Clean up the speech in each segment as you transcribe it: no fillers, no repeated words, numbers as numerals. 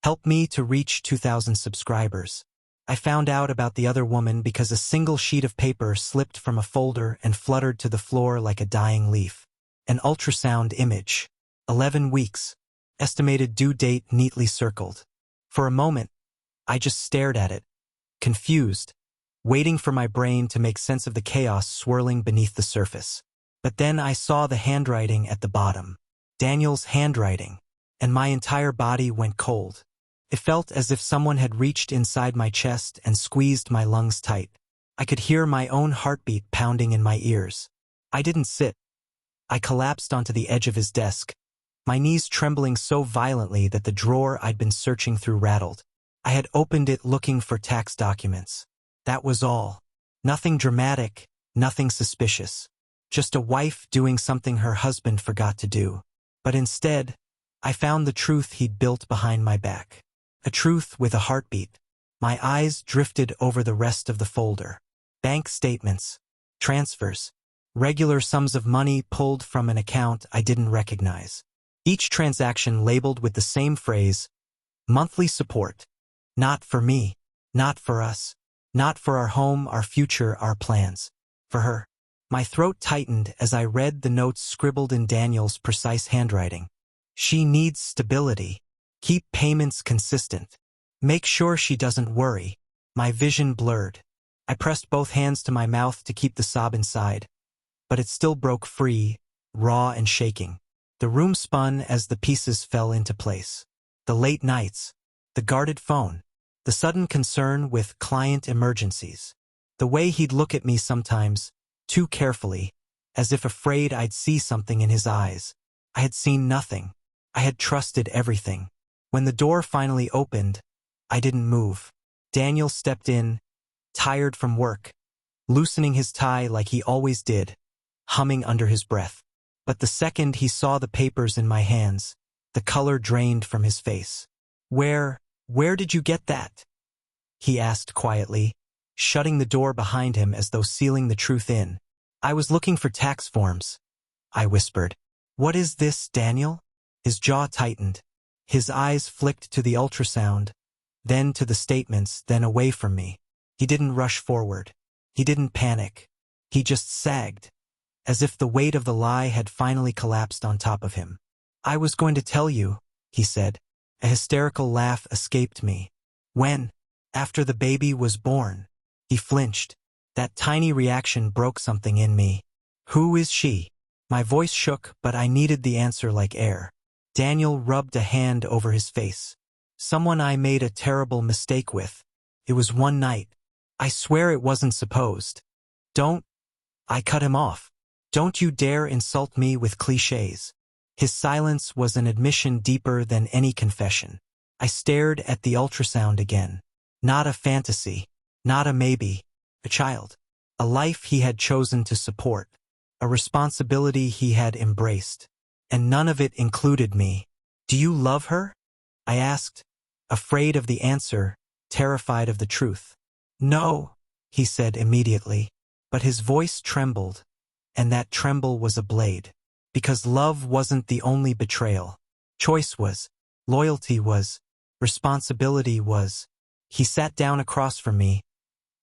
Help me to reach 2,000 subscribers. I found out about the other woman because a single sheet of paper slipped from a folder and fluttered to the floor like a dying leaf. An ultrasound image. 11 weeks. Estimated due date neatly circled. For a moment, I just stared at it, confused, waiting for my brain to make sense of the chaos swirling beneath the surface. But then I saw the handwriting at the bottom. Daniel's handwriting, and my entire body went cold. It felt as if someone had reached inside my chest and squeezed my lungs tight. I could hear my own heartbeat pounding in my ears. I didn't sit. I collapsed onto the edge of his desk, my knees trembling so violently that the drawer I'd been searching through rattled. I had opened it looking for tax documents. That was all. Nothing dramatic, nothing suspicious. Just a wife doing something her husband forgot to do. But instead, I found the truth he'd built behind my back. A truth with a heartbeat. My eyes drifted over the rest of the folder. Bank statements, transfers, regular sums of money pulled from an account I didn't recognize. Each transaction labeled with the same phrase, monthly support. Not for me, not for us, not for our home, our future, our plans. For her. My throat tightened as I read the notes scribbled in Daniel's precise handwriting. She needs stability. Keep payments consistent. Make sure she doesn't worry. My vision blurred. I pressed both hands to my mouth to keep the sob inside, but it still broke free, raw and shaking. The room spun as the pieces fell into place. The late nights, the guarded phone, the sudden concern with client emergencies. The way he'd look at me sometimes, too carefully, as if afraid I'd see something in his eyes. I had seen nothing. I had trusted everything. When the door finally opened, I didn't move. Daniel stepped in, tired from work, loosening his tie like he always did, humming under his breath. But the second he saw the papers in my hands, the color drained from his face. Where did you get that?" he asked quietly, shutting the door behind him as though sealing the truth in. "I was looking for tax forms," I whispered. "What is this, Daniel?" His jaw tightened. His eyes flicked to the ultrasound, then to the statements, then away from me. He didn't rush forward. He didn't panic. He just sagged, as if the weight of the lie had finally collapsed on top of him. "I was going to tell you," he said. A hysterical laugh escaped me. "When? After the baby was born." He flinched. That tiny reaction broke something in me. "Who is she?" My voice shook, but I needed the answer like air. Daniel rubbed a hand over his face. "Someone I made a terrible mistake with. It was one night. I swear it wasn't supposed." "Don't," I cut him off. "Don't you dare insult me with cliches." His silence was an admission deeper than any confession. I stared at the ultrasound again. Not a fantasy. Not a maybe. A child. A life he had chosen to support. A responsibility he had embraced. And none of it included me. "Do you love her?" I asked, afraid of the answer, terrified of the truth. "No," he said immediately, but his voice trembled, and that tremble was a blade. Because love wasn't the only betrayal. Choice was. Loyalty was. Responsibility was. He sat down across from me,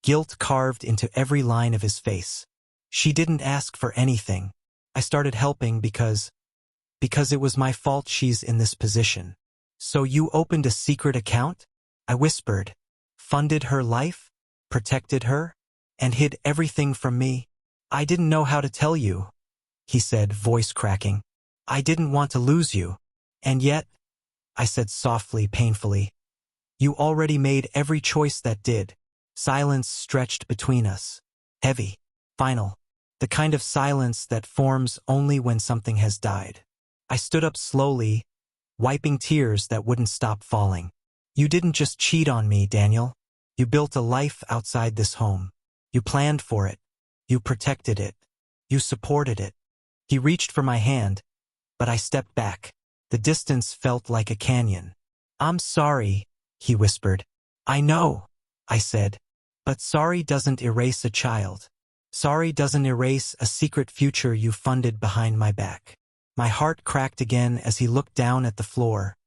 guilt carved into every line of his face. "She didn't ask for anything. I started helping because it was my fault she's in this position." "So you opened a secret account?" I whispered. "Funded her life? Protected her? And hid everything from me?" "I didn't know how to tell you," he said, voice cracking. "I didn't want to lose you. And yet," I said softly, painfully, "you already made every choice that did." Silence stretched between us. Heavy. Final. The kind of silence that forms only when something has died. I stood up slowly, wiping tears that wouldn't stop falling. "You didn't just cheat on me, Daniel. You built a life outside this home. You planned for it. You protected it. You supported it." He reached for my hand, but I stepped back. The distance felt like a canyon. "I'm sorry," he whispered. "I know," I said. "But sorry doesn't erase a child. Sorry doesn't erase a secret future you funded behind my back." My heart cracked again as he looked down at the floor,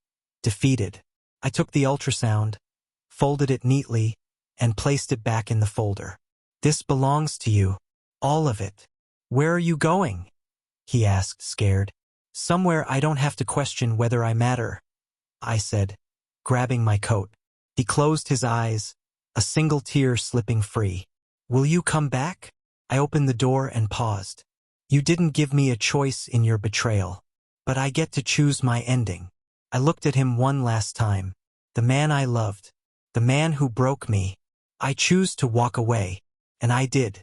defeated. I took the ultrasound, folded it neatly, and placed it back in the folder. This belongs to you. All of it. Where are you going? He asked, scared. Somewhere I don't have to question whether I matter, I said, grabbing my coat. He closed his eyes, a single tear slipping free. Will you come back? I opened the door and paused. You didn't give me a choice in your betrayal, but I get to choose my ending. I looked at him one last time. The man I loved, the man who broke me. I choose to walk away, and I did.